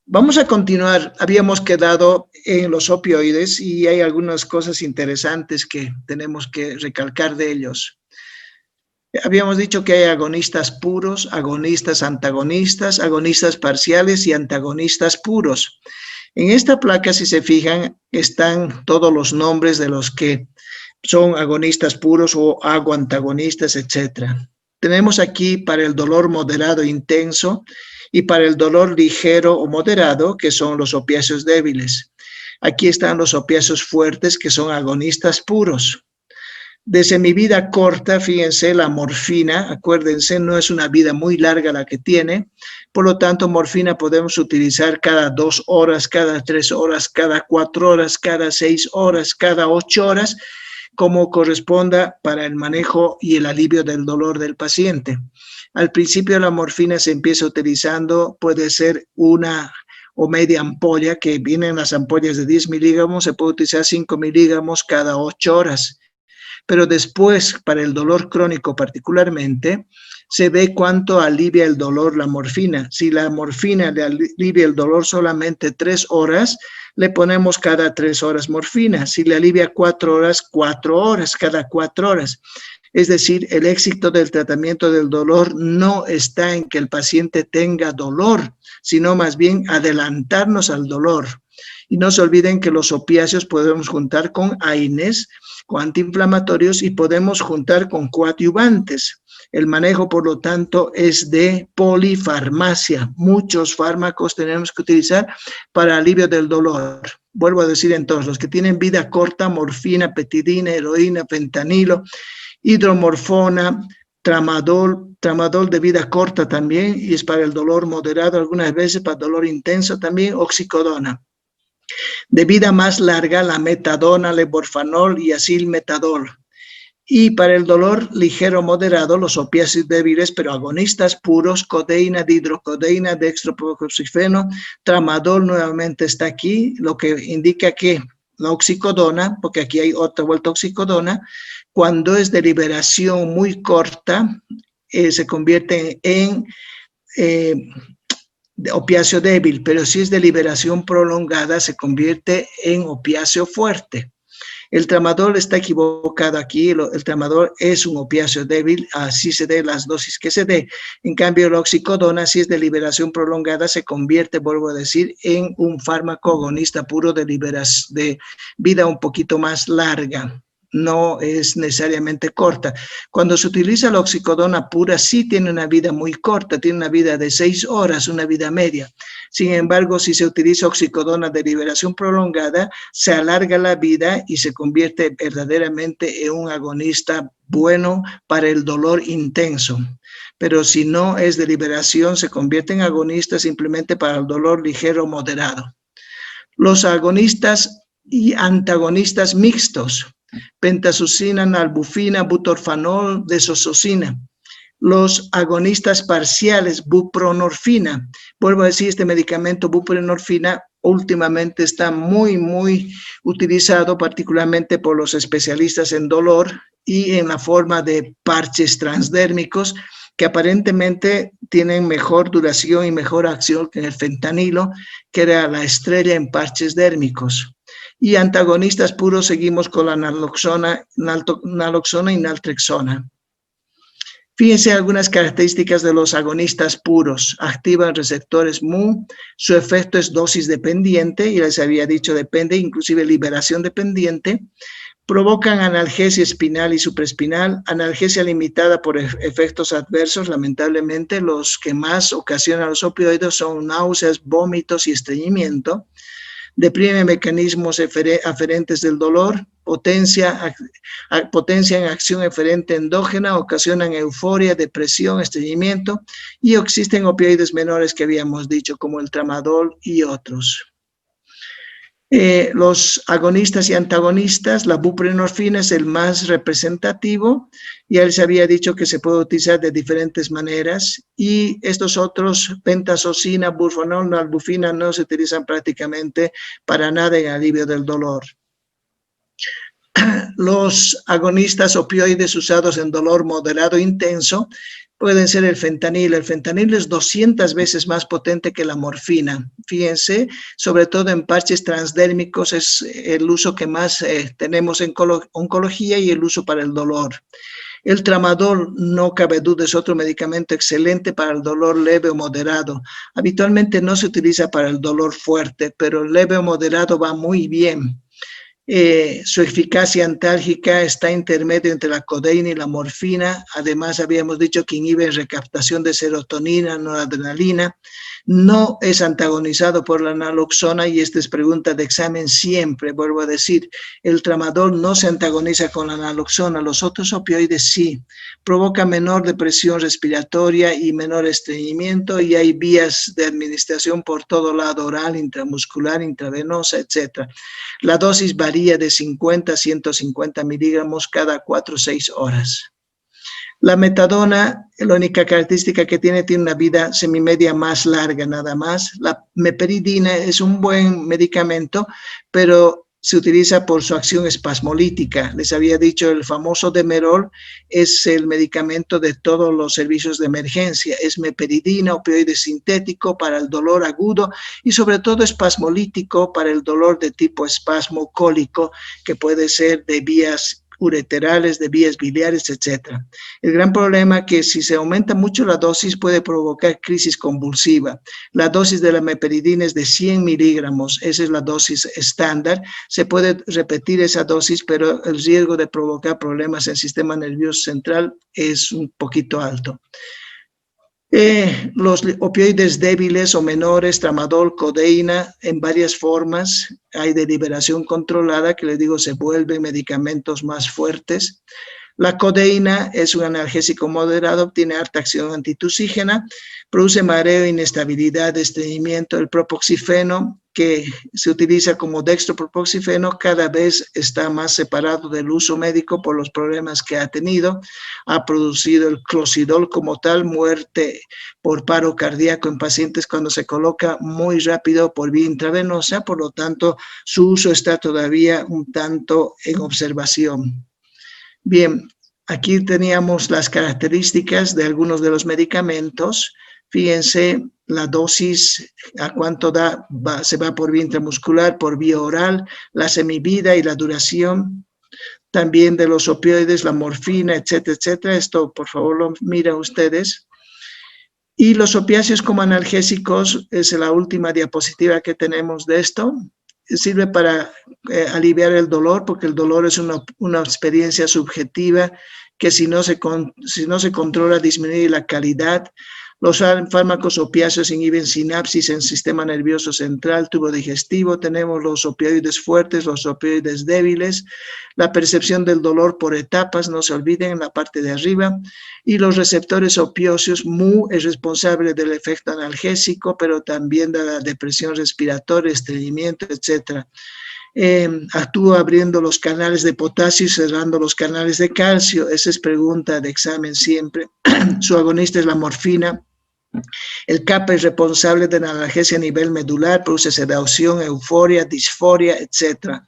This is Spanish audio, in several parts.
Vamos a continuar. Habíamos quedado en los opioides y hay algunas cosas interesantes que tenemos que recalcar de ellos. Habíamos dicho que hay agonistas puros, agonistas antagonistas, agonistas parciales y antagonistas puros. En esta placa, si se fijan, están todos los nombres de los que son agonistas puros o agoantagonistas, etc. Tenemos aquí para el dolor moderado e intenso y para el dolor ligero o moderado, que son los opiáceos débiles. Aquí están los opiáceos fuertes, que son agonistas puros. De semivida corta, fíjense, la morfina, acuérdense, no es una vida muy larga la que tiene, por lo tanto, morfina podemos utilizar cada 2 horas, cada 3 horas, cada 4 horas, cada 6 horas, cada 8 horas, como corresponda para el manejo y el alivio del dolor del paciente. Al principio la morfina se empieza utilizando, puede ser una o media ampolla, que vienen las ampollas de 10 miligramos, se puede utilizar 5 miligramos cada 8 horas. Pero después, para el dolor crónico particularmente, se ve cuánto alivia el dolor la morfina. Si la morfina le alivia el dolor solamente 3 horas, le ponemos cada 3 horas morfina. Si le alivia 4 horas, 4 horas, cada 4 horas. Es decir, el éxito del tratamiento del dolor no está en que el paciente tenga dolor, sino más bien adelantarnos al dolor. Y no se olviden que los opiáceos podemos juntar con AINES, con antiinflamatorios, y podemos juntar con coadyuvantes. El manejo, por lo tanto, es de polifarmacia. Muchos fármacos tenemos que utilizar para alivio del dolor. Vuelvo a decir entonces, los que tienen vida corta, morfina, petidina, heroína, fentanilo, hidromorfona, tramadol de vida corta también, y es para el dolor moderado, algunas veces para dolor intenso también, oxicodona. De vida más larga, la metadona, levorfanol y acilmetadol. Y para el dolor ligero moderado, los opiáceos débiles, pero agonistas puros, codeína, dihidrocodeína, dextropropoxifeno, tramadol nuevamente está aquí, lo que indica que la oxicodona, porque aquí hay otra vuelta oxicodona, cuando es de liberación muy corta, se convierte en opiáceo débil, pero si es de liberación prolongada, se convierte en opiáceo fuerte. El tramadol está equivocado aquí, el tramadol es un opiáceo débil, así se dé las dosis que se dé. En cambio, la oxicodona, si es de liberación prolongada, se convierte, vuelvo a decir, en un fármaco agonista puro de vida un poquito más larga. No es necesariamente corta. Cuando se utiliza la oxicodona pura, sí tiene una vida muy corta, tiene una vida de 6 horas, una vida media. Sin embargo, si se utiliza oxicodona de liberación prolongada, se alarga la vida y se convierte verdaderamente en un agonista bueno para el dolor intenso. Pero si no es de liberación, se convierte en agonista simplemente para el dolor ligero o moderado. Los agonistas y antagonistas mixtos: pentasucina, nalbufina, butorfanol, desosocina. Los agonistas parciales, buprenorfina. Vuelvo a decir, este medicamento buprenorfina últimamente está muy utilizado, particularmente por los especialistas en dolor y en la forma de parches transdérmicos, que aparentemente tienen mejor duración y mejor acción que el fentanilo, que era la estrella en parches dérmicos. Y antagonistas puros seguimos con la naloxona y naltrexona. Fíjense algunas características de los agonistas puros. Activan receptores MU, su efecto es dosis dependiente, y les había dicho depende, inclusive liberación dependiente. Provocan analgesia espinal y supraespinal, analgesia limitada por efectos adversos. Lamentablemente, los que más ocasionan los opioides son náuseas, vómitos y estreñimiento. Deprime mecanismos aferentes del dolor, potencia en acción eferente endógena, ocasionan euforia, depresión, estreñimiento, y existen opioides menores que habíamos dicho, como el tramadol y otros. Los agonistas y antagonistas, la buprenorfina es el más representativo, ya les había dicho que se puede utilizar de diferentes maneras, y estos otros, pentasocina, butorfanol, nalbufina, no se utilizan prácticamente para nada en alivio del dolor. Los agonistas opioides usados en dolor moderado e intenso pueden ser el fentanilo. El fentanilo es 200 veces más potente que la morfina. Fíjense, sobre todo en parches transdérmicos es el uso que más tenemos en oncología y el uso para el dolor. El tramadol, no cabe duda, es otro medicamento excelente para el dolor leve o moderado. Habitualmente no se utiliza para el dolor fuerte, pero leve o moderado va muy bien. Su eficacia antálgica está intermedio entre la codeína y la morfina. Además, habíamos dicho que inhibe recaptación de serotonina, noradrenalina. No es antagonizado por la naloxona y esta es pregunta de examen siempre. Vuelvo a decir, el tramadol no se antagoniza con la naloxona, los otros opioides sí. Provoca menor depresión respiratoria y menor estreñimiento y hay vías de administración por todo lado, oral, intramuscular, intravenosa, etc. La dosis varía de 50 a 150 miligramos cada 4 o 6 horas. La metadona, la única característica que tiene una vida semimedia más larga nada más. La meperidina es un buen medicamento, pero se utiliza por su acción espasmolítica. Les había dicho, el famoso Demerol es el medicamento de todos los servicios de emergencia. Es meperidina, opioide sintético para el dolor agudo y sobre todo espasmolítico para el dolor de tipo espasmo cólico, que puede ser de vías ureterales, de vías biliares, etc. El gran problema es que si se aumenta mucho la dosis puede provocar crisis convulsiva. La dosis de la meperidina es de 100 miligramos, esa es la dosis estándar. Se puede repetir esa dosis, pero el riesgo de provocar problemas en el sistema nervioso central es un poquito alto. Los opioides débiles o menores, tramadol, codeína, en varias formas. Hay de liberación controlada, que les digo, se vuelven medicamentos más fuertes. La codeína es un analgésico moderado, tiene alta acción antitusígena, produce mareo, inestabilidad, estreñimiento. El propoxifeno, que se utiliza como dextropropoxifeno, cada vez está más separado del uso médico por los problemas que ha tenido. Ha producido el clocidol como tal, muerte por paro cardíaco en pacientes cuando se coloca muy rápido por vía intravenosa, por lo tanto, su uso está todavía un tanto en observación. Bien, aquí teníamos las características de algunos de los medicamentos. Fíjense la dosis, a cuánto da, se va por vía intramuscular, por vía oral, la semivida y la duración. También de los opioides, la morfina, etcétera, etcétera. Esto, por favor, lo miran ustedes. Y los opiáceos como analgésicos, es la última diapositiva que tenemos de esto. Sirve para aliviar el dolor, porque el dolor es una experiencia subjetiva que si no se controla disminuye la calidad. Los fármacos opiáceos inhiben sinapsis en el sistema nervioso central, tubo digestivo. Tenemos los opioides fuertes, los opioides débiles. La percepción del dolor por etapas, no se olviden, en la parte de arriba. Y los receptores opioideos, Mu es responsable del efecto analgésico, pero también de la depresión respiratoria, estreñimiento, etc. Actúa abriendo los canales de potasio y cerrando los canales de calcio. Esa es pregunta de examen siempre. Su agonista es la morfina. El kappa es responsable de la analgesia a nivel medular, produce sedación, euforia, disforia, etc.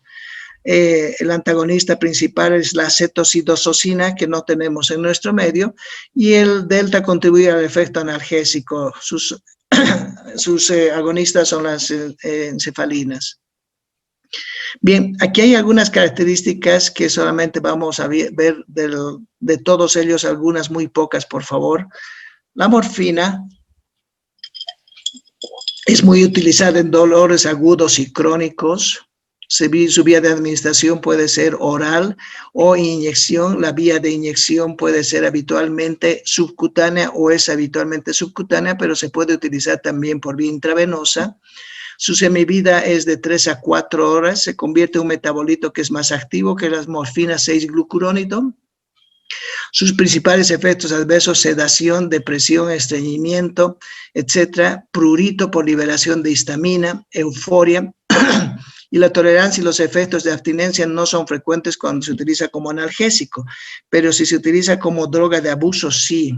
El antagonista principal es la acetosidosocina, que no tenemos en nuestro medio, y el delta contribuye al efecto analgésico. Sus agonistas son las encefalinas. Bien, aquí hay algunas características que solamente vamos a ver de todos ellos, algunas muy pocas, por favor. La morfina es muy utilizada en dolores agudos y crónicos. Su vía de administración puede ser oral o inyección. La vía de inyección puede ser habitualmente subcutánea o es habitualmente subcutánea, pero se puede utilizar también por vía intravenosa. Su semivida es de 3 a 4 horas. Se convierte en un metabolito que es más activo que las morfinas 6-glucurónido. Sus principales efectos adversos: sedación, depresión, estreñimiento, etc. Prurito por liberación de histamina, euforia. Y la tolerancia y los efectos de abstinencia no son frecuentes cuando se utiliza como analgésico, pero si se utiliza como droga de abuso, sí.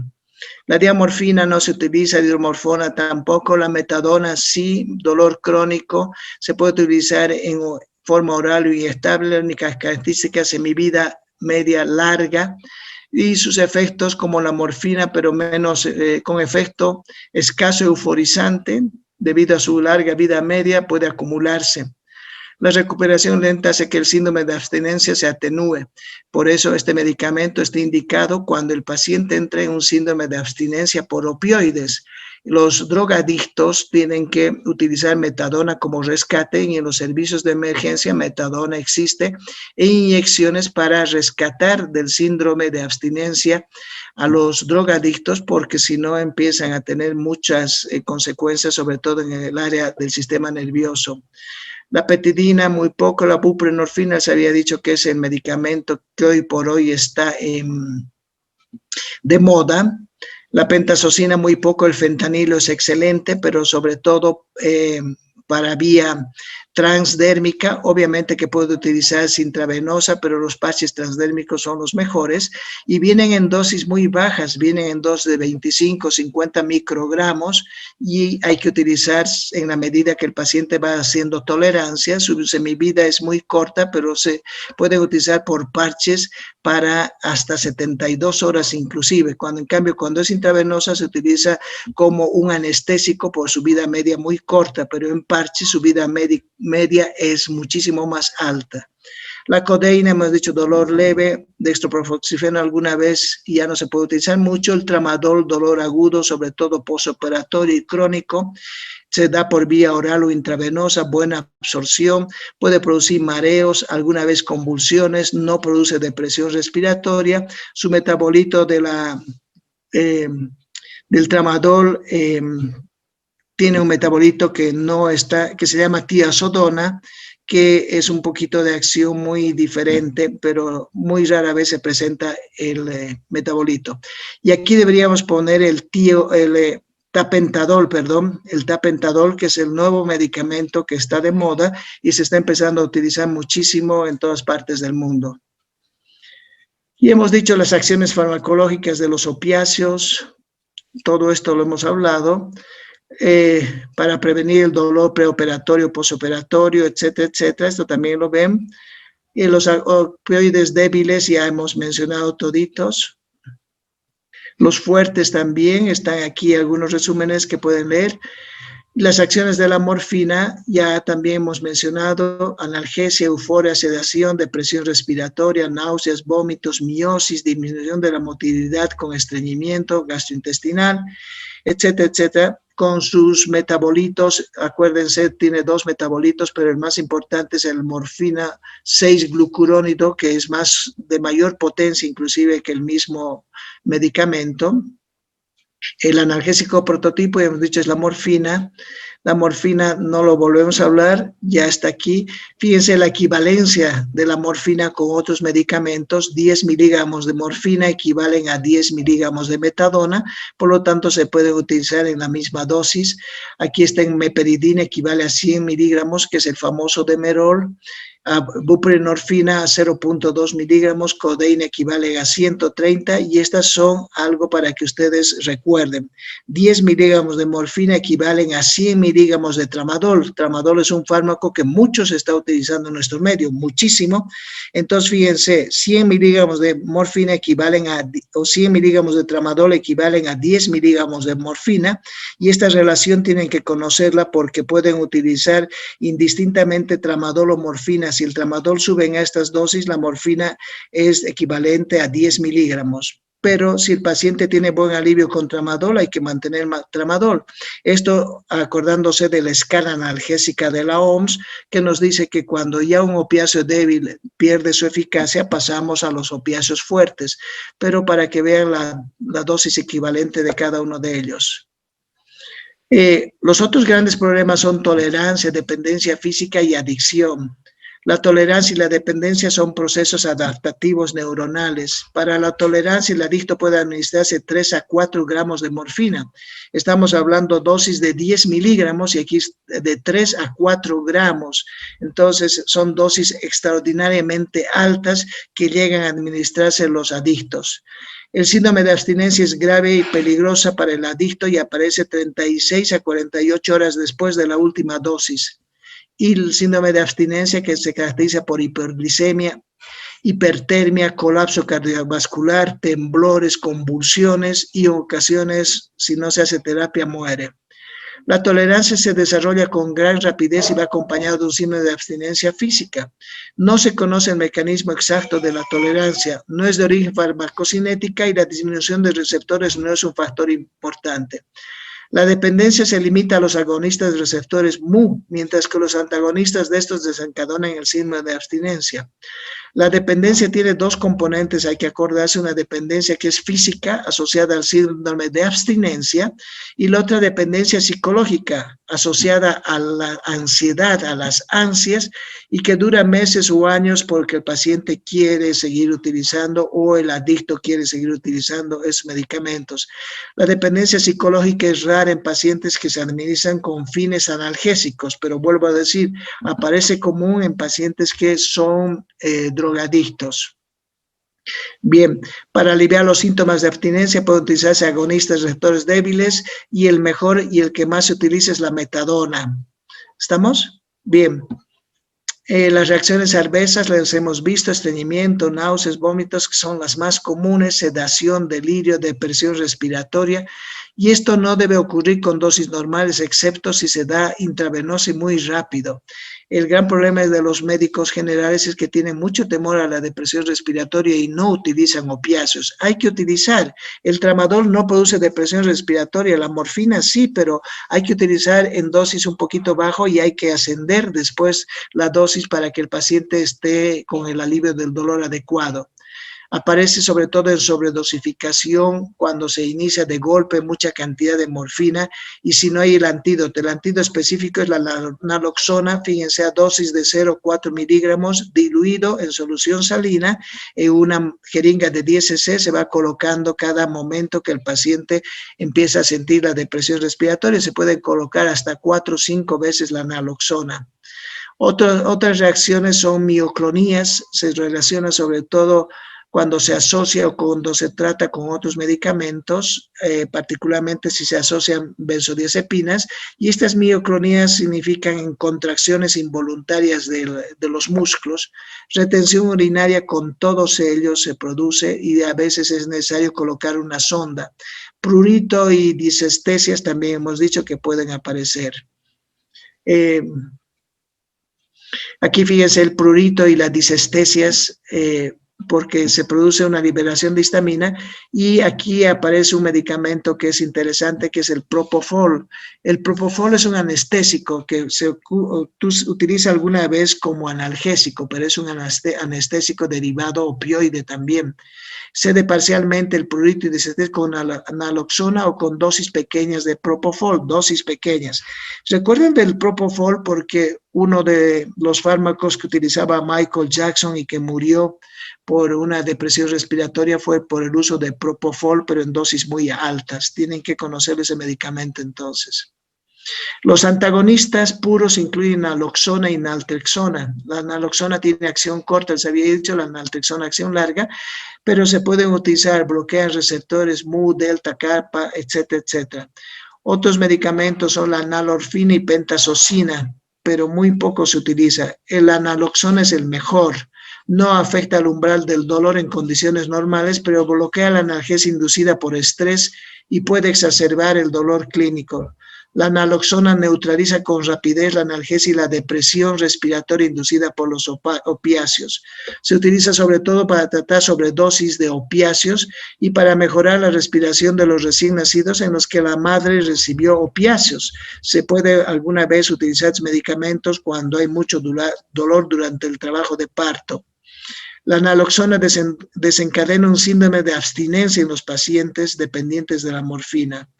La diamorfina no se utiliza, la hidromorfona tampoco, la metadona sí, dolor crónico, se puede utilizar en forma oral o inyectable. La única característica: semivida media larga. y sus efectos como la morfina, pero menos con efecto escaso euforizante, debido a su larga vida media, puede acumularse. La recuperación lenta hace que el síndrome de abstinencia se atenúe. Por eso este medicamento está indicado cuando el paciente entra en un síndrome de abstinencia por opioides. Los drogadictos tienen que utilizar metadona como rescate y en los servicios de emergencia metadona existe e inyecciones para rescatar del síndrome de abstinencia a los drogadictos porque si no empiezan a tener muchas consecuencias, sobre todo en el área del sistema nervioso. La petidina, muy poco, la buprenorfina, se había dicho que es el medicamento que hoy por hoy está de moda. La pentazocina, muy poco, el fentanilo es excelente, pero sobre todo para vía transdérmica, obviamente que puede utilizarse intravenosa, pero los parches transdérmicos son los mejores y vienen en dosis muy bajas, vienen en dosis de 25, 50 microgramos y hay que utilizar en la medida que el paciente va haciendo tolerancia. Su semivida es muy corta, pero se puede utilizar por parches para hasta 72 horas inclusive, cuando en cambio cuando es intravenosa se utiliza como un anestésico por su vida media muy corta, pero en parche su vida media es muchísimo más alta. La codeína, hemos dicho dolor leve, dextropropoxifeno alguna vez ya no se puede utilizar mucho, el tramadol, dolor agudo, sobre todo postoperatorio y crónico, se da por vía oral o intravenosa, buena absorción, puede producir mareos, alguna vez convulsiones, no produce depresión respiratoria, su metabolito de del tramadol tiene un metabolito que no está, que se llama tiazodona, que es un poquito de acción muy diferente, pero muy rara vez se presenta el metabolito. Y aquí deberíamos poner el tapentadol, el tapentadol, que es el nuevo medicamento que está de moda y se está empezando a utilizar muchísimo en todas partes del mundo. Y hemos dicho las acciones farmacológicas de los opiáceos, todo esto lo hemos hablado. Para prevenir el dolor preoperatorio, posoperatorio, etcétera, etcétera. Esto también lo ven. Y los opioides débiles ya hemos mencionado toditos. Los fuertes también, están aquí algunos resúmenes que pueden leer. Las acciones de la morfina ya también hemos mencionado: analgesia, euforia, sedación, depresión respiratoria, náuseas, vómitos, miosis, disminución de la motilidad con estreñimiento gastrointestinal, etcétera, etcétera. Con sus metabolitos, acuérdense, tiene dos metabolitos, pero el más importante es el morfina 6-glucurónido, que es de mayor potencia inclusive que el mismo medicamento. El analgésico prototipo, ya hemos dicho, es la morfina. La morfina no lo volvemos a hablar, ya está aquí. Fíjense la equivalencia de la morfina con otros medicamentos. 10 miligramos de morfina equivalen a 10 miligramos de metadona, por lo tanto se pueden utilizar en la misma dosis. Aquí está en meperidina, equivale a 100 miligramos, que es el famoso Demerol. Buprenorfina a 0.2 miligramos, codeína equivale a 130 y estas son algo para que ustedes recuerden. 10 miligramos de morfina equivalen a 100 miligramos de tramadol. Tramadol es un fármaco que mucho se está utilizando en nuestro medio, muchísimo. Entonces, fíjense, 100 miligramos de morfina equivalen o 100 miligramos de tramadol equivalen a 10 miligramos de morfina y esta relación tienen que conocerla porque pueden utilizar indistintamente tramadol o morfina. Si el tramadol sube a estas dosis, la morfina es equivalente a 10 miligramos. Pero si el paciente tiene buen alivio con tramadol, hay que mantener tramadol. Esto acordándose de la escala analgésica de la OMS, que nos dice que cuando ya un opiáceo débil pierde su eficacia, pasamos a los opiáceos fuertes. Pero para que vean la dosis equivalente de cada uno de ellos. Los otros grandes problemas son tolerancia, dependencia física y adicción. La tolerancia y la dependencia son procesos adaptativos neuronales. Para la tolerancia, el adicto puede administrarse 3 a 4 gramos de morfina. Estamos hablando dosis de 10 miligramos y aquí de 3 a 4 gramos. Entonces, son dosis extraordinariamente altas que llegan a administrarse los adictos. El síndrome de abstinencia es grave y peligrosa para el adicto y aparece 36 a 48 horas después de la última dosis. Y el síndrome de abstinencia, que se caracteriza por hiperglicemia hipertermia, colapso cardiovascular, temblores, convulsiones y en ocasiones, si no se hace terapia, muere. La tolerancia se desarrolla con gran rapidez y va acompañado de un síndrome de abstinencia física. No se conoce el mecanismo exacto de la tolerancia, no es de origen farmacocinética y la disminución de receptores no es un factor importante. La dependencia se limita a los agonistas de receptores Mu, mientras que los antagonistas de estos desencadenan el síndrome de abstinencia. La dependencia tiene dos componentes, hay que acordarse, una dependencia que es física, asociada al síndrome de abstinencia, y la otra dependencia psicológica, asociada a la ansiedad, a las ansias, y que dura meses o años porque el paciente quiere seguir utilizando o el adicto quiere seguir utilizando esos medicamentos. La dependencia psicológica es rara en pacientes que se administran con fines analgésicos, pero vuelvo a decir, aparece común en pacientes que son drogadictos. Bien, para aliviar los síntomas de abstinencia pueden utilizarse agonistas receptores débiles y el mejor y el que más se utiliza es la metadona. ¿Estamos? Bien. Las reacciones adversas las hemos visto, estreñimiento, náuseas, vómitos, que son las más comunes, sedación, delirio, depresión respiratoria, y esto no debe ocurrir con dosis normales, excepto si se da intravenosa y muy rápido. El gran problema de los médicos generales es que tienen mucho temor a la depresión respiratoria y no utilizan opiáceos. Hay que utilizar. El tramadol no produce depresión respiratoria, la morfina sí, pero hay que utilizar en dosis un poquito bajo y hay que ascender después la dosis para que el paciente esté con el alivio del dolor adecuado. Aparece sobre todo en sobredosificación cuando se inicia de golpe mucha cantidad de morfina y si no hay el antídoto específico es la naloxona, fíjense, a dosis de 0,4 miligramos diluido en solución salina en una jeringa de 10 cc, se va colocando cada momento que el paciente empieza a sentir la depresión respiratoria, se puede colocar hasta 4 o 5 veces la naloxona. Otras reacciones son mioclonías, se relaciona sobre todo cuando se asocia o cuando se trata con otros medicamentos, particularmente si se asocian benzodiazepinas, y estas mioclonías significan contracciones involuntarias de los músculos, retención urinaria con todos ellos se produce y a veces es necesario colocar una sonda. Prurito y disestesias también hemos dicho que pueden aparecer. Aquí fíjense el prurito y las disestesias, porque se produce una liberación de histamina y aquí aparece un medicamento que es interesante, que es el propofol. El propofol es un anestésico que se utiliza alguna vez como analgésico, pero es un anestésico derivado opioide también. Cede parcialmente el prurito y disestesias con naloxona o con dosis pequeñas de propofol, dosis pequeñas. Recuerden del propofol porque uno de los fármacos que utilizaba Michael Jackson y que murió por una depresión respiratoria fue por el uso de propofol, pero en dosis muy altas. Tienen que conocer ese medicamento entonces. Los antagonistas puros incluyen naloxona y naltrexona. La naloxona tiene acción corta, les había dicho, la naltrexona acción larga, pero se pueden utilizar, bloquean receptores Mu, delta, kappa, etcétera, etcétera. Otros medicamentos son la nalorfina y pentazocina, pero muy poco se utiliza. La naloxona es el mejor. No afecta al umbral del dolor en condiciones normales, pero bloquea la analgesia inducida por estrés y puede exacerbar el dolor clínico. La naloxona neutraliza con rapidez la analgesia y la depresión respiratoria inducida por los opiáceos. Se utiliza sobre todo para tratar sobredosis de opiáceos y para mejorar la respiración de los recién nacidos en los que la madre recibió opiáceos. Se puede alguna vez utilizar medicamentos cuando hay mucho dolor durante el trabajo de parto. La naloxona desencadena un síndrome de abstinencia en los pacientes dependientes de la morfina.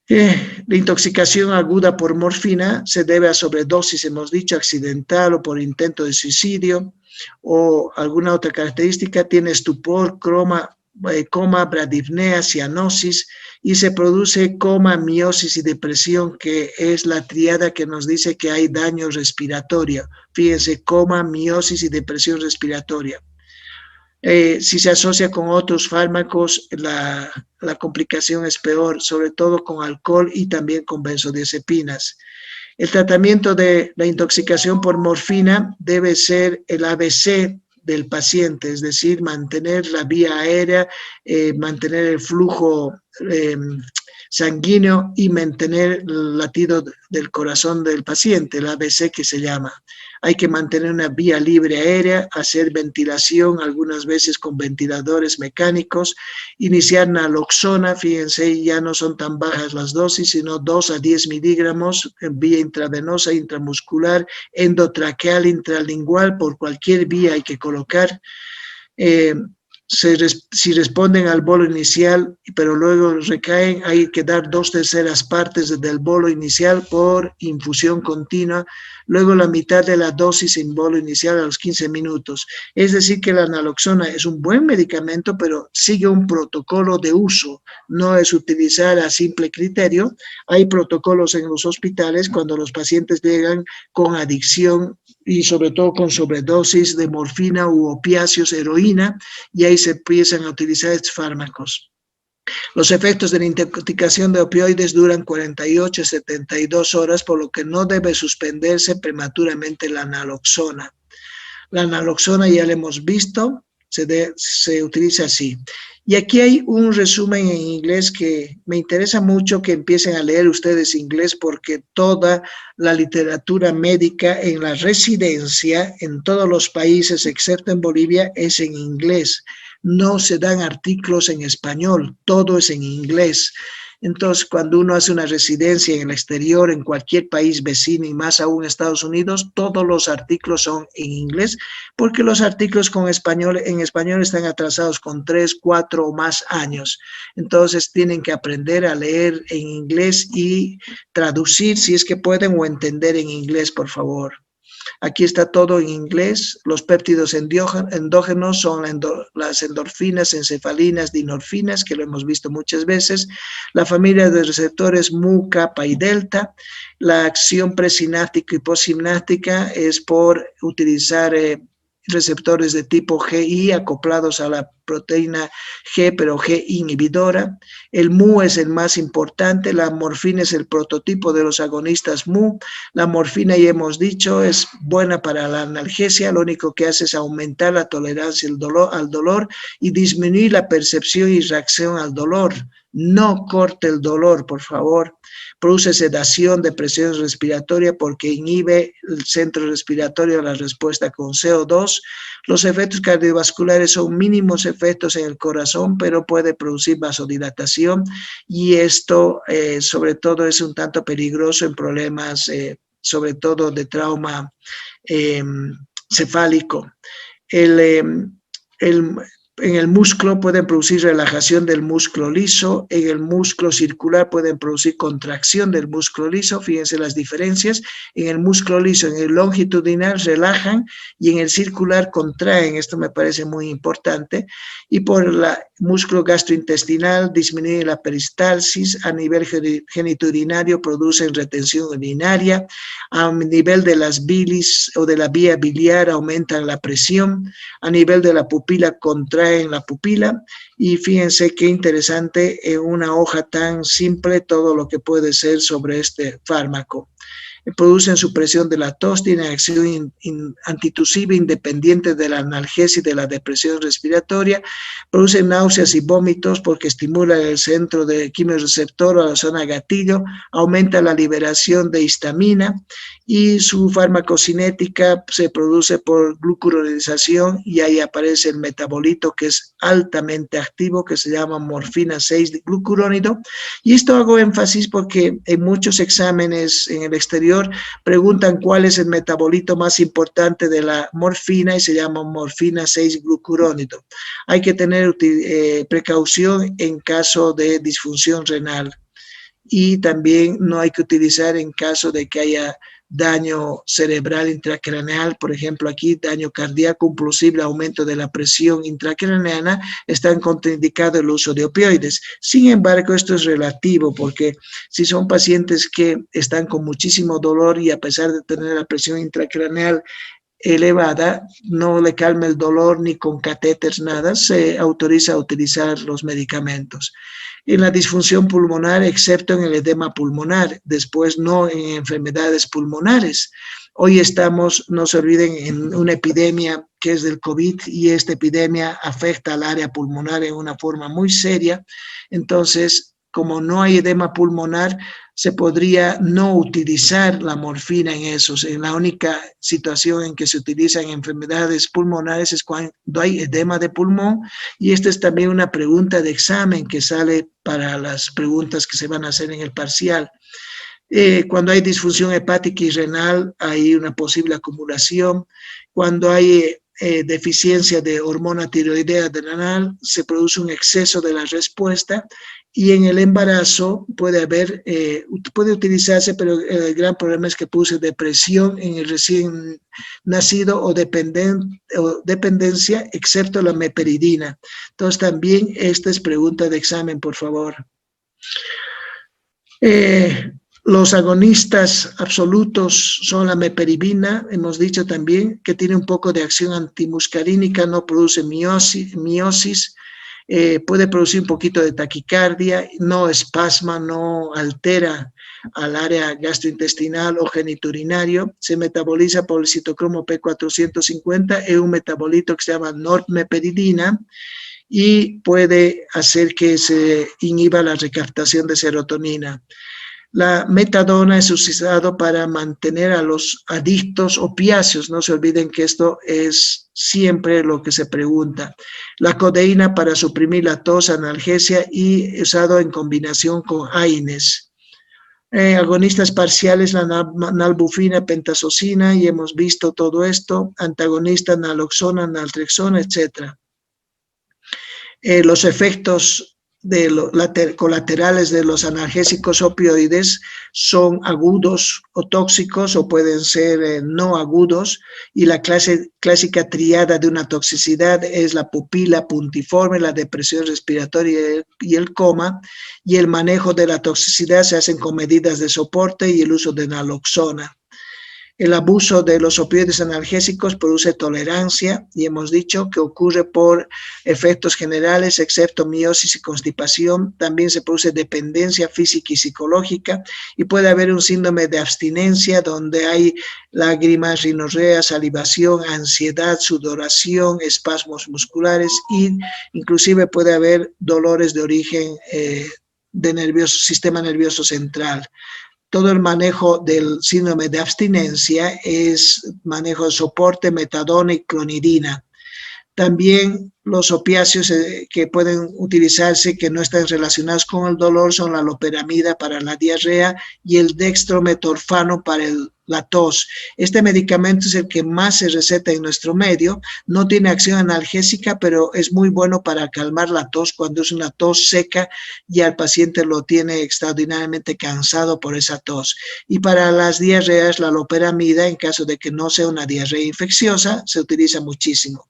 La intoxicación aguda por morfina se debe a sobredosis, hemos dicho, accidental o por intento de suicidio o alguna otra característica. Tiene estupor, coma, bradipnea, cianosis y se produce coma, miosis y depresión, que es la tríada que nos dice que hay daño respiratorio. Fíjense, coma, miosis y depresión respiratoria. Si se asocia con otros fármacos, la complicación es peor, sobre todo con alcohol y también con benzodiazepinas. El tratamiento de la intoxicación por morfina debe ser el ABC del paciente, es decir, mantener la vía aérea, mantener el flujo sanguíneo y mantener el latido del corazón del paciente, el ABC que se llama. Hay que mantener una vía libre aérea, hacer ventilación, algunas veces con ventiladores mecánicos, iniciar naloxona, fíjense, ya no son tan bajas las dosis, sino 2 a 10 miligramos en vía intravenosa, intramuscular, endotraqueal, intralingual, por cualquier vía hay que colocar. Si responden al bolo inicial, pero luego recaen, hay que dar 2/3 partes del bolo inicial por infusión continua, luego la mitad de la dosis en bolo inicial a los 15 minutos. Es decir, que la naloxona es un buen medicamento, pero sigue un protocolo de uso, no es utilizar a simple criterio. Hay protocolos en los hospitales cuando los pacientes llegan con adicción y sobre todo con sobredosis de morfina u opiáceos, heroína, y ahí se empiezan a utilizar estos fármacos. Los efectos de la intoxicación de opioides duran 48 a 72 horas, por lo que no debe suspenderse prematuramente la naloxona. La naloxona ya la hemos visto, se utiliza así. Y aquí hay un resumen en inglés que me interesa mucho que empiecen a leer ustedes inglés, porque toda la literatura médica en la residencia en todos los países, excepto en Bolivia, es en inglés. No se dan artículos en español, todo es en inglés. Entonces, cuando uno hace una residencia en el exterior, en cualquier país vecino y más aún Estados Unidos, todos los artículos son en inglés, porque los artículos en español están atrasados con 3, 4 o más años. Entonces, tienen que aprender a leer en inglés y traducir si es que pueden o entender en inglés, por favor. Aquí está todo en inglés. Los péptidos endógenos son las endorfinas, encefalinas, dinorfinas, que lo hemos visto muchas veces. La familia de receptores mu, kappa y delta. La acción presináptica y postsináptica es por utilizar receptores de tipo GI acoplados a la proteína G, pero G inhibidora. El mu es el más importante, la morfina es el prototipo de los agonistas mu. La morfina, ya hemos dicho, es buena para la analgesia, lo único que hace es aumentar la tolerancia al dolor y disminuir la percepción y reacción al dolor. No corte el dolor, por favor. Produce sedación, depresión respiratoria porque inhibe el centro respiratorio de la respuesta con CO2. Los efectos cardiovasculares son mínimos efectos en el corazón, pero puede producir vasodilatación y esto sobre todo es un tanto peligroso en problemas sobre todo de trauma cefálico. En el músculo pueden producir relajación del músculo liso, en el músculo circular pueden producir contracción del músculo liso, fíjense las diferencias, en el músculo liso, en el longitudinal relajan y en el circular contraen, esto me parece muy importante, y por el músculo gastrointestinal disminuye la peristalsis, a nivel genitourinario producen retención urinaria, a nivel de las bilis o de la vía biliar aumentan la presión, a nivel de la pupila contraen la pupila y fíjense qué interesante en una hoja tan simple todo lo que puede ser sobre este fármaco. Producen supresión de la tos, tienen acción antitusiva independiente de la analgesia y de la depresión respiratoria, producen náuseas y vómitos porque estimula el centro de quimiorreceptor o la zona gatillo, aumenta la liberación de histamina y su farmacocinética se produce por glucuronización y ahí aparece el metabolito que es altamente activo que se llama morfina 6-glucurónido. Y esto hago énfasis porque en muchos exámenes en el exterior preguntan cuál es el metabolito más importante de la morfina y se llama morfina 6-glucurónido. Hay que tener precaución en caso de disfunción renal y también no hay que utilizar en caso de que haya daño cerebral intracraneal, por ejemplo aquí daño cardíaco, un posible aumento de la presión intracraneana, están contraindicado el uso de opioides. Sin embargo, esto es relativo porque si son pacientes que están con muchísimo dolor y a pesar de tener la presión intracraneal elevada, no le calma el dolor ni con catéteres, nada, se autoriza a utilizar los medicamentos. En la disfunción pulmonar, excepto en el edema pulmonar, después no en enfermedades pulmonares. Hoy estamos, no se olviden, en una epidemia que es del COVID y esta epidemia afecta al área pulmonar en una forma muy seria. Entonces, como no hay edema pulmonar, se podría no utilizar la morfina en esos. La única situación en que se utiliza en enfermedades pulmonares es cuando hay edema de pulmón, y esta es también una pregunta de examen que sale para las preguntas que se van a hacer en el parcial. Cuando hay disfunción hepática y renal, hay una posible acumulación. Cuando hay deficiencia de hormona tiroidea adrenal, se produce un exceso de la respuesta, y en el embarazo puede utilizarse, pero el gran problema es que produce depresión en el recién nacido o dependencia, excepto la meperidina. Entonces también esta es pregunta de examen, por favor. Los agonistas absolutos son la meperidina, hemos dicho también que tiene un poco de acción antimuscarínica, no produce miosis, puede producir un poquito de taquicardia, no espasma, no altera al área gastrointestinal o genitourinario, se metaboliza por el citocromo P450, es un metabolito que se llama normeperidina y puede hacer que se inhiba la recaptación de serotonina. La metadona es usado para mantener a los adictos opiáceos. No se olviden que esto es siempre lo que se pregunta. La codeína para suprimir la tos, analgesia, y usado en combinación con AINES. Agonistas parciales, la nalbufina, pentazocina, y hemos visto todo esto. Antagonista, naloxona, naltrexona, etc. Los efectos colaterales de los analgésicos opioides son agudos o tóxicos, o pueden ser no agudos, y la clásica triada de una toxicidad es la pupila puntiforme, la depresión respiratoria y el coma, y el manejo de la toxicidad se hacen con medidas de soporte y el uso de naloxona. El abuso de los opioides analgésicos produce tolerancia, y hemos dicho que ocurre por efectos generales, excepto miosis y constipación. También se produce dependencia física y psicológica, y puede haber un síndrome de abstinencia donde hay lágrimas, rinorrea, salivación, ansiedad, sudoración, espasmos musculares, y inclusive puede haber dolores de origen de sistema nervioso central. Todo el manejo del síndrome de abstinencia es manejo de soporte, metadona y clonidina. También los opiáceos que pueden utilizarse, que no están relacionados con el dolor, son la loperamida para la diarrea y el dextrometorfano para la tos. Este medicamento es el que más se receta en nuestro medio, no tiene acción analgésica, pero es muy bueno para calmar la tos cuando es una tos seca y al paciente lo tiene extraordinariamente cansado por esa tos. Y para las diarreas, la loperamida, en caso de que no sea una diarrea infecciosa, se utiliza muchísimo.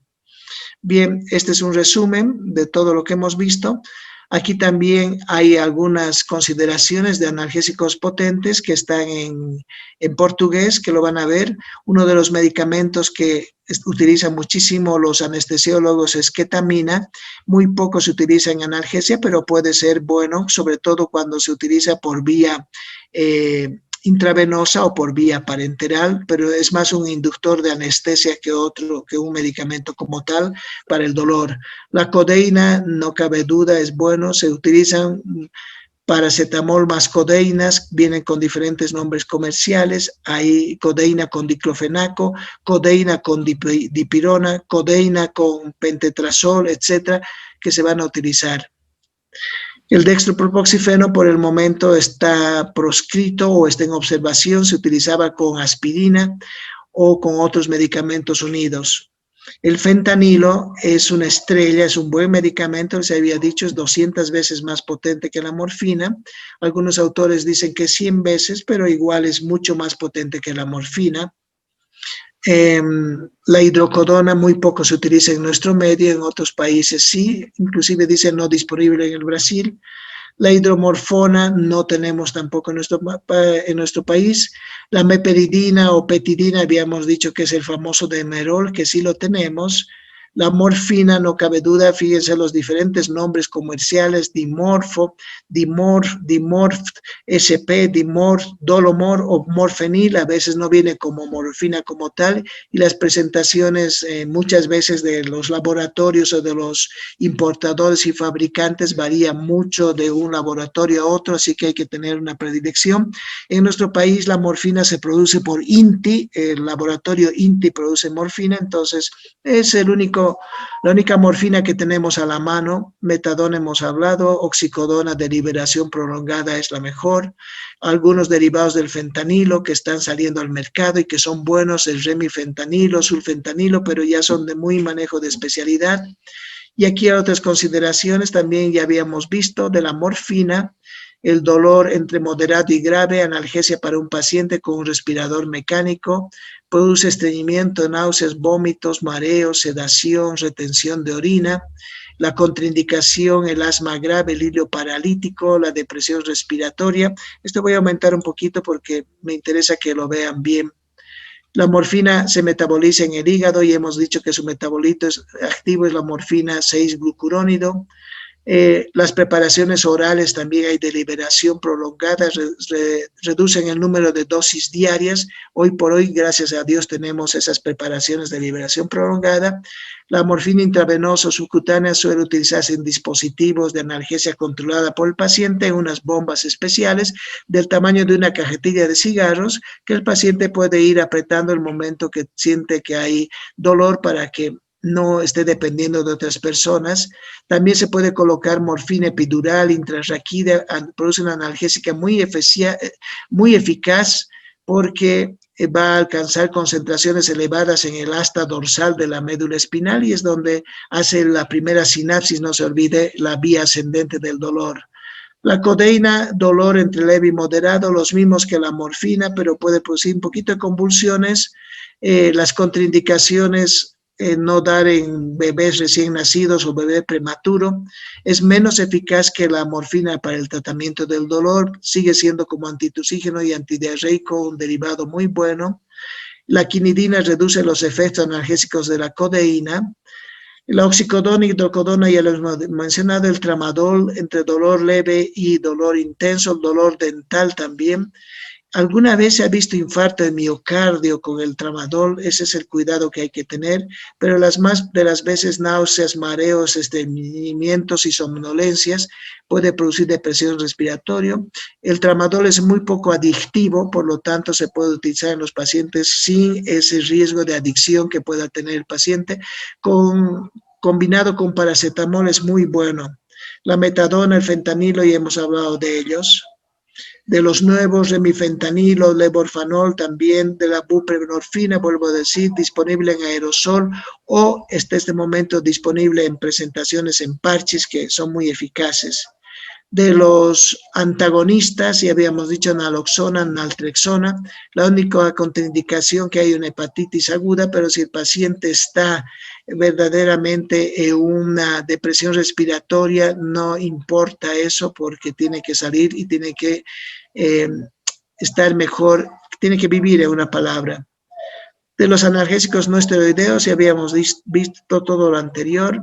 Bien, este es un resumen de todo lo que hemos visto. Aquí también hay algunas consideraciones de analgésicos potentes que están en portugués, que lo van a ver. Uno de los medicamentos que utilizan muchísimo los anestesiólogos es ketamina. Muy poco se utiliza en analgesia, pero puede ser bueno, sobre todo cuando se utiliza por vía intravenosa o por vía parenteral, pero es más un inductor de anestesia que un medicamento como tal para el dolor. La codeína, no cabe duda, es bueno, se utilizan paracetamol más codeínas, vienen con diferentes nombres comerciales, hay codeína con diclofenaco, codeína con dipirona, codeína con pentetrazol, etcétera, que se van a utilizar. El dextropropoxifeno por el momento está proscrito o está en observación, se utilizaba con aspirina o con otros medicamentos unidos. El fentanilo es una estrella, es un buen medicamento, se había dicho, es 200 veces más potente que la morfina. Algunos autores dicen que 100 veces, pero igual es mucho más potente que la morfina. La hidrocodona muy poco se utiliza en nuestro medio, en otros países sí, inclusive dicen no disponible en el Brasil. La hidromorfona no tenemos tampoco en nuestro país. La meperidina o petidina, habíamos dicho que es el famoso Demerol, que sí lo tenemos. La morfina, no cabe duda, fíjense los diferentes nombres comerciales, dimorfo, dimorf, SP, dimorf, dolomor o morfenil, a veces no viene como morfina como tal, y las presentaciones muchas veces de los laboratorios o de los importadores y fabricantes varían mucho de un laboratorio a otro, así que hay que tener una predilección. En nuestro país la morfina se produce por INTI, el laboratorio INTI produce morfina, entonces es la única morfina que tenemos a la mano. Metadona hemos hablado, oxicodona de liberación prolongada es la mejor. Algunos derivados del fentanilo que están saliendo al mercado y que son buenos, el remifentanilo, sulfentanilo, pero ya son de muy manejo de especialidad. Y aquí hay otras consideraciones, también ya habíamos visto de la morfina, el dolor entre moderado y grave, analgesia para un paciente con un respirador mecánico, produce estreñimiento, náuseas, vómitos, mareos, sedación, retención de orina, la contraindicación, el asma grave, el hilo paralítico, la depresión respiratoria. Esto voy a aumentar un poquito porque me interesa que lo vean bien. La morfina se metaboliza en el hígado y hemos dicho que su metabolito activo es la morfina 6-glucurónido. Las preparaciones orales también hay de liberación prolongada, reducen el número de dosis diarias. Hoy por hoy, gracias a Dios, tenemos esas preparaciones de liberación prolongada. La morfina intravenosa subcutánea suele utilizarse en dispositivos de analgesia controlada por el paciente en unas bombas especiales del tamaño de una cajetilla de cigarros que el paciente puede ir apretando el momento que siente que hay dolor para que no esté dependiendo de otras personas. También se puede colocar morfina epidural, intrarraquídea, produce una analgésica muy eficaz porque va a alcanzar concentraciones elevadas en el asta dorsal de la médula espinal y es donde hace la primera sinapsis, no se olvide, la vía ascendente del dolor. La codeína, dolor entre leve y moderado, los mismos que la morfina, pero puede producir un poquito de convulsiones. Las contraindicaciones, no dar en bebés recién nacidos o bebé prematuro, es menos eficaz que la morfina para el tratamiento del dolor, sigue siendo como antitusígeno y antidiarreico, un derivado muy bueno. La quinidina reduce los efectos analgésicos de la codeína. La oxicodona y hidrocodona ya lo hemos mencionado, el tramadol entre dolor leve y dolor intenso, el dolor dental también. ¿Alguna vez se ha visto infarto de miocardio con el tramadol? Ese es el cuidado que hay que tener, pero las más de las veces náuseas, mareos, estreñimientos y somnolencias puede producir depresión respiratoria. El tramadol es muy poco adictivo, por lo tanto se puede utilizar en los pacientes sin ese riesgo de adicción que pueda tener el paciente. Combinado con paracetamol es muy bueno. La metadona, el fentanilo, ya hemos hablado de ellos. De los nuevos, remifentanilo, levorfanol, también de la buprenorfina, vuelvo a decir, disponible en aerosol o está este momento disponible en presentaciones en parches que son muy eficaces. De los antagonistas, ya habíamos dicho naloxona, naltrexona, la única contraindicación que hay una hepatitis aguda, pero si el paciente está verdaderamente en una depresión respiratoria, no importa eso porque tiene que salir y tiene que estar mejor, tiene que vivir en una palabra. De los analgésicos no esteroideos, ya habíamos visto todo lo anterior.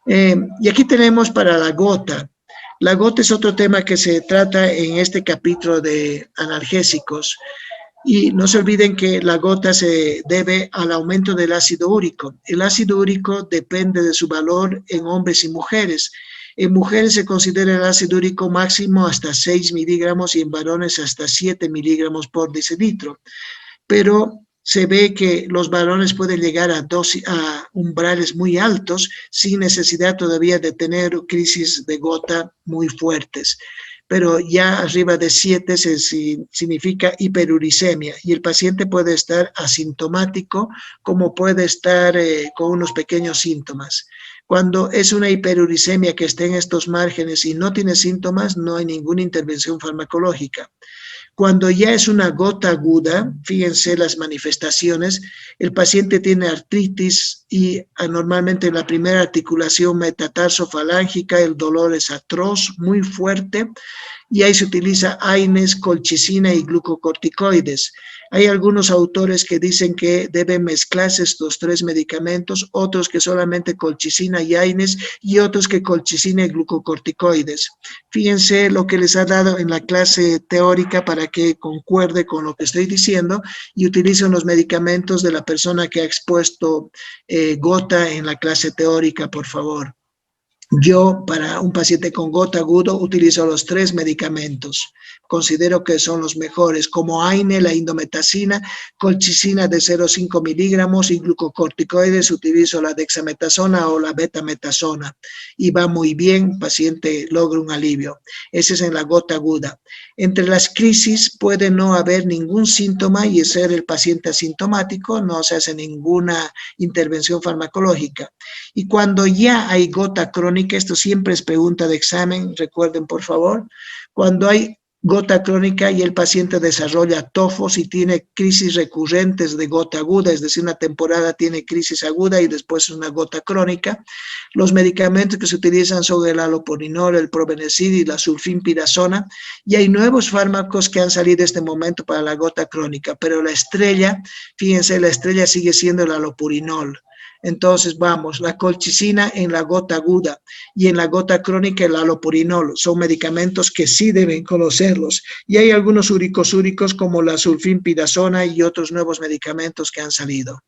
Y aquí tenemos para la gota. La gota es otro tema que se trata en este capítulo de analgésicos. Y no se olviden que la gota se debe al aumento del ácido úrico. El ácido úrico depende de su valor en hombres y mujeres. En mujeres se considera el ácido úrico máximo hasta 6 miligramos y en varones hasta 7 miligramos por decilitro. Pero se ve que los varones pueden llegar a umbrales muy altos sin necesidad todavía de tener crisis de gota muy fuertes. Pero ya arriba de 7 significa hiperuricemia y el paciente puede estar asintomático como puede estar con unos pequeños síntomas. Cuando es una hiperuricemia que esté en estos márgenes y no tiene síntomas, no hay ninguna intervención farmacológica. Cuando ya es una gota aguda, fíjense las manifestaciones, el paciente tiene artritis, y normalmente en la primera articulación metatarsofalángica el dolor es atroz, muy fuerte, y ahí se utiliza AINES, colchicina y glucocorticoides. Hay algunos autores que dicen que deben mezclarse estos tres medicamentos, otros que solamente colchicina y AINES y otros que colchicina y glucocorticoides. Fíjense lo que les ha dado en la clase teórica para que concuerde con lo que estoy diciendo y utilicen los medicamentos de la persona que ha expuesto gota en la clase teórica, por favor. Yo, para un paciente con gota agudo, utilizo los tres medicamentos. Considero que son los mejores, como AINE, la indometacina, colchicina de 0,5 miligramos y glucocorticoides, utilizo la dexametasona o la betametasona. Y va muy bien, paciente logra un alivio. Ese es en la gota aguda. Entre las crisis puede no haber ningún síntoma y ser el paciente asintomático, no se hace ninguna intervención farmacológica. Y cuando ya hay gota crónica, esto siempre es pregunta de examen, recuerden por favor, cuando hay gota crónica y el paciente desarrolla tofos y tiene crisis recurrentes de gota aguda, es decir, una temporada tiene crisis aguda y después una gota crónica, los medicamentos que se utilizan son el halopurinol, el probenecid y la sulfimpirazona, y hay nuevos fármacos que han salido en este momento para la gota crónica, pero la estrella, fíjense, la estrella sigue siendo el halopurinol. Entonces, vamos, la colchicina en la gota aguda y en la gota crónica el halopurinol. Son medicamentos que sí deben conocerlos. Y hay algunos uricosúricos como la sulfimpirazona y otros nuevos medicamentos que han salido.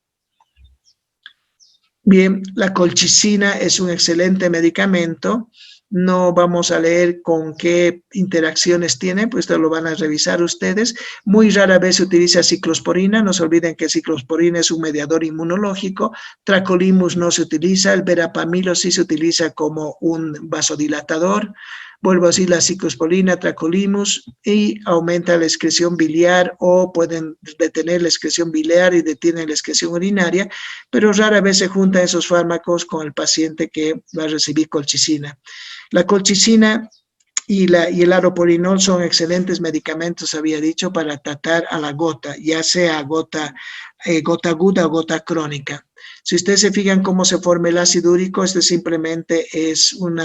Bien, la colchicina es un excelente medicamento. No vamos a leer con qué interacciones tiene, pues esto lo van a revisar ustedes. Muy rara vez se utiliza ciclosporina, no se olviden que ciclosporina es un mediador inmunológico. Tracolimus no se utiliza, el verapamilo sí se utiliza como un vasodilatador. Vuelvo a decir, la ciclosporina, tracolimus, y aumenta la excreción biliar o pueden detener la excreción biliar y detienen la excreción urinaria, pero rara vez se juntan esos fármacos con el paciente que va a recibir colchicina. La colchicina y el halopurinol son excelentes medicamentos, había dicho, para tratar a la gota, ya sea gota aguda o gota crónica. Si ustedes se fijan cómo se forma el ácido úrico, este simplemente es un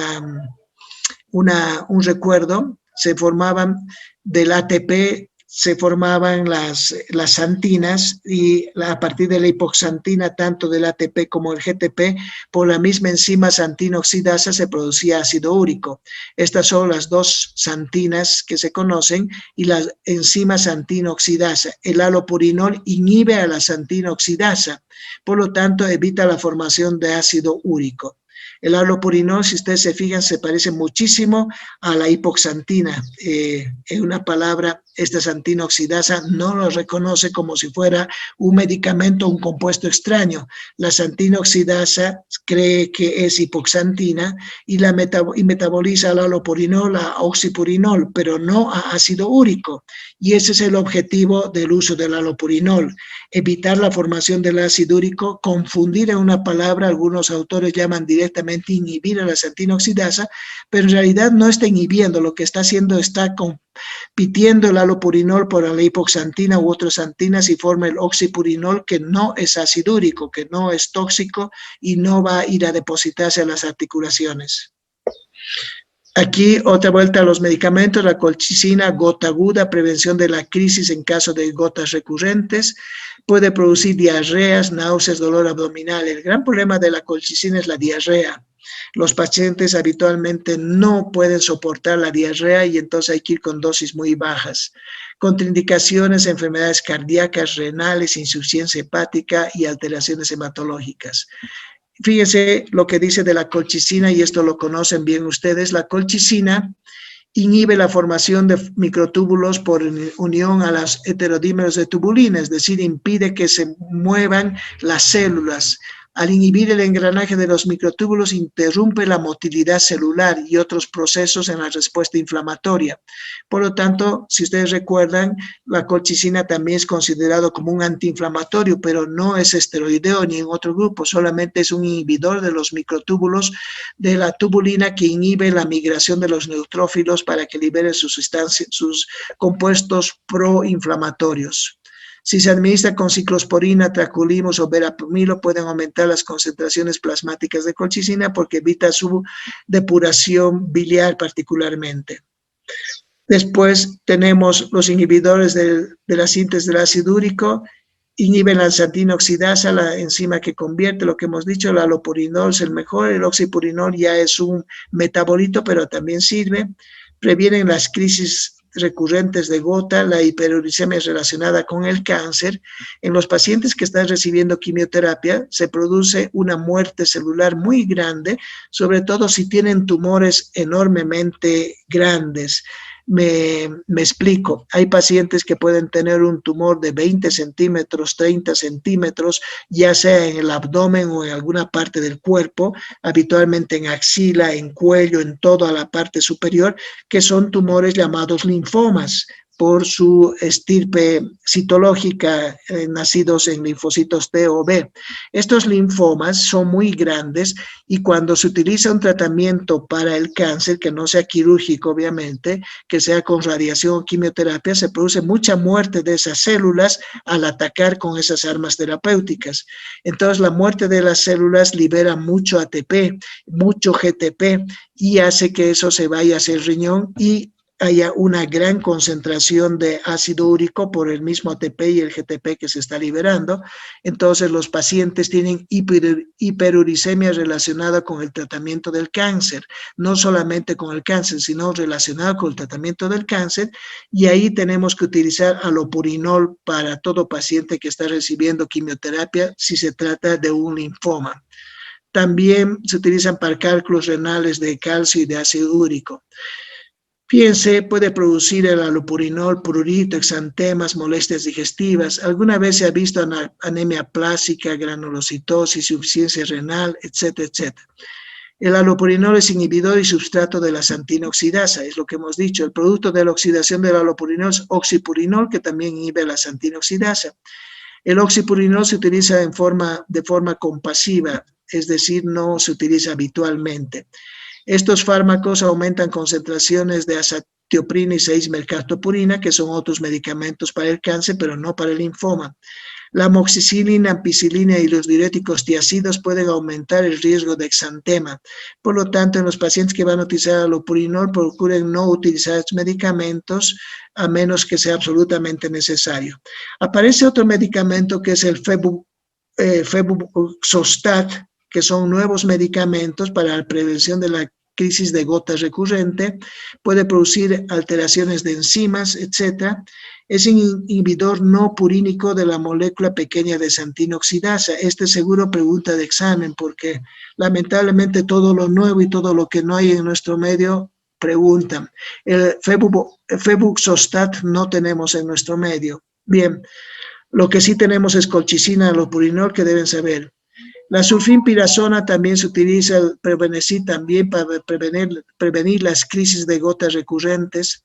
recuerdo. Se formaban del ATP, se formaban las xantinas y a partir de la hipoxantina, tanto del ATP como el GTP, por la misma enzima xantina oxidasa se producía ácido úrico. Estas son las dos xantinas que se conocen y la enzima xantina oxidasa. El halopurinol inhibe a la xantina oxidasa, por lo tanto evita la formación de ácido úrico. El halopurinol, si ustedes se fijan, se parece muchísimo a la hipoxantina. En una palabra, esta xantina oxidasa no lo reconoce como si fuera un medicamento, un compuesto extraño. La xantina oxidasa cree que es hipoxantina y metaboliza al halopurinol, a oxipurinol, pero no a ácido úrico. Y ese es el objetivo del uso del halopurinol, evitar la formación del ácido úrico, confundir en una palabra, algunos autores llaman directamente inhibir a la xantina oxidasa, pero en realidad no está inhibiendo, lo que está haciendo está compitiendo el halopurinol por la hipoxantina u otras xantinas y forma el oxipurinol, que no es ácido úrico, que no es tóxico y no va a ir a depositarse a las articulaciones. Aquí otra vuelta a los medicamentos, la colchicina, gota aguda, prevención de la crisis en caso de gotas recurrentes, puede producir diarreas, náuseas, dolor abdominal. El gran problema de la colchicina es la diarrea. Los pacientes habitualmente no pueden soportar la diarrea y entonces hay que ir con dosis muy bajas. Contraindicaciones, enfermedades cardíacas, renales, insuficiencia hepática y alteraciones hematológicas. Fíjense lo que dice de la colchicina, y esto lo conocen bien ustedes. La colchicina inhibe la formación de microtúbulos por unión a los heterodímeros de tubulina, es decir, impide que se muevan las células. Al inhibir el engranaje de los microtúbulos, interrumpe la motilidad celular y otros procesos en la respuesta inflamatoria. Por lo tanto, si ustedes recuerdan, la colchicina también es considerado como un antiinflamatorio, pero no es esteroideo ni en otro grupo, solamente es un inhibidor de los microtúbulos de la tubulina que inhibe la migración de los neutrófilos para que liberen sus compuestos proinflamatorios. Si se administra con ciclosporina, traculimos o verapamilo, pueden aumentar las concentraciones plasmáticas de colchicina porque evita su depuración biliar particularmente. Después tenemos los inhibidores de la síntesis del ácido úrico, inhiben la alsantina oxidasa, la enzima que convierte, lo que hemos dicho, el allopurinol es el mejor, el oxipurinol ya es un metabolito, pero también sirve. Previenen las crisis recurrentes de gota, la hiperuricemia relacionada con el cáncer. En los pacientes que están recibiendo quimioterapia se produce una muerte celular muy grande, sobre todo si tienen tumores enormemente grandes. Me explico, hay pacientes que pueden tener un tumor de 20 centímetros, 30 centímetros, ya sea en el abdomen o en alguna parte del cuerpo, habitualmente en axila, en cuello, en toda la parte superior, que son tumores llamados linfomas por su estirpe citológica, nacidos en linfocitos T o B. Estos linfomas son muy grandes y cuando se utiliza un tratamiento para el cáncer, que no sea quirúrgico obviamente, que sea con radiación o quimioterapia, se produce mucha muerte de esas células al atacar con esas armas terapéuticas. Entonces la muerte de las células libera mucho ATP, mucho GTP y hace que eso se vaya hacia el riñón y haya una gran concentración de ácido úrico por el mismo ATP y el GTP que se está liberando. Entonces los pacientes tienen hiperuricemia relacionada con el tratamiento del cáncer, no solamente con el cáncer, sino relacionada con el tratamiento del cáncer, y ahí tenemos que utilizar allopurinol para todo paciente que está recibiendo quimioterapia si se trata de un linfoma. También se utilizan para cálculos renales de calcio y de ácido úrico. Fíjense, puede producir el allopurinol, prurito, exantemas, molestias digestivas. Alguna vez se ha visto anemia plástica, granulocitosis, insuficiencia renal, etcétera, etcétera. El allopurinol es inhibidor y substrato de la xantina oxidasa, es lo que hemos dicho. El producto de la oxidación del allopurinol es oxipurinol, que también inhibe la xantina oxidasa. El oxipurinol se utiliza de forma compasiva, es decir, no se utiliza habitualmente. Estos fármacos aumentan concentraciones de azatioprina y 6-mercaptopurina, que son otros medicamentos para el cáncer, pero no para el linfoma. La amoxicilina, ampicilina y los diuréticos tiazidos pueden aumentar el riesgo de exantema. Por lo tanto, en los pacientes que van a utilizar allopurinol, procuren no utilizar estos medicamentos a menos que sea absolutamente necesario. Aparece otro medicamento que es el febuxostat, que son nuevos medicamentos para la prevención de la crisis de gota recurrente, puede producir alteraciones de enzimas, etc. Es un inhibidor no purínico de la molécula pequeña de xantina oxidasa. Este seguro pregunta de examen porque lamentablemente todo lo nuevo y todo lo que no hay en nuestro medio preguntan. El febuxostat no tenemos en nuestro medio. Bien, lo que sí tenemos es colchicina, allopurinol, que deben saber. La sulfinpirazona también se utiliza, el Prevenecid también para prevenir las crisis de gotas recurrentes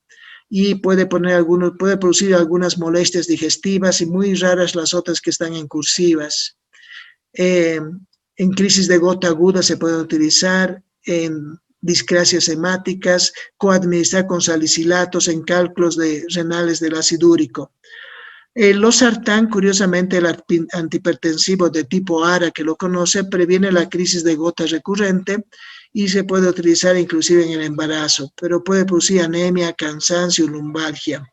y puede producir algunas molestias digestivas y muy raras las otras que están en cursivas. En crisis de gota aguda se puede utilizar, en discrasias hemáticas, coadministrar con salicilatos en cálculos renales del ácido úrico. El losartán, curiosamente, el antihipertensivo de tipo ARA, que lo conoce, previene la crisis de gota recurrente y se puede utilizar inclusive en el embarazo, pero puede producir anemia, cansancio, lumbalgia.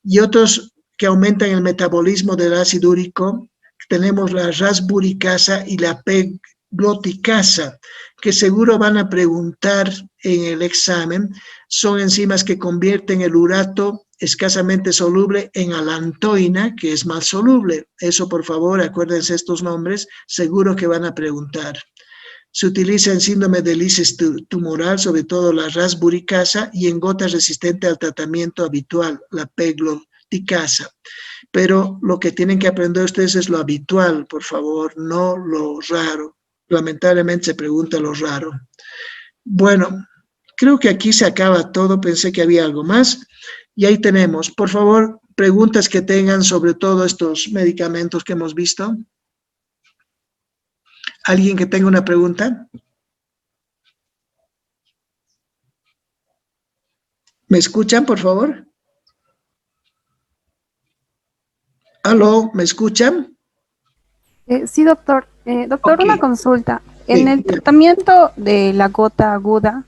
Y otros que aumentan el metabolismo del ácido úrico, tenemos la rasburicasa y la pegloticasa, que seguro van a preguntar en el examen. Son enzimas que convierten el urato escasamente soluble en alantoína, que es más soluble. Eso, por favor, acuérdense estos nombres, seguro que van a preguntar. Se utiliza en síndrome de lisis tumoral, sobre todo la rasburicasa, y en gotas resistentes al tratamiento habitual, la pegloticasa. Pero lo que tienen que aprender ustedes es lo habitual, por favor, no lo raro. Lamentablemente se pregunta lo raro. Bueno, creo que aquí se acaba todo, pensé que había algo más. Y ahí tenemos, por favor, preguntas que tengan sobre todos estos medicamentos que hemos visto. ¿Alguien que tenga una pregunta? ¿Me escuchan, por favor? ¿Aló? ¿Me escuchan? Sí, doctor. Doctor, Ok. una consulta. En Sí, el tratamiento de la gota aguda,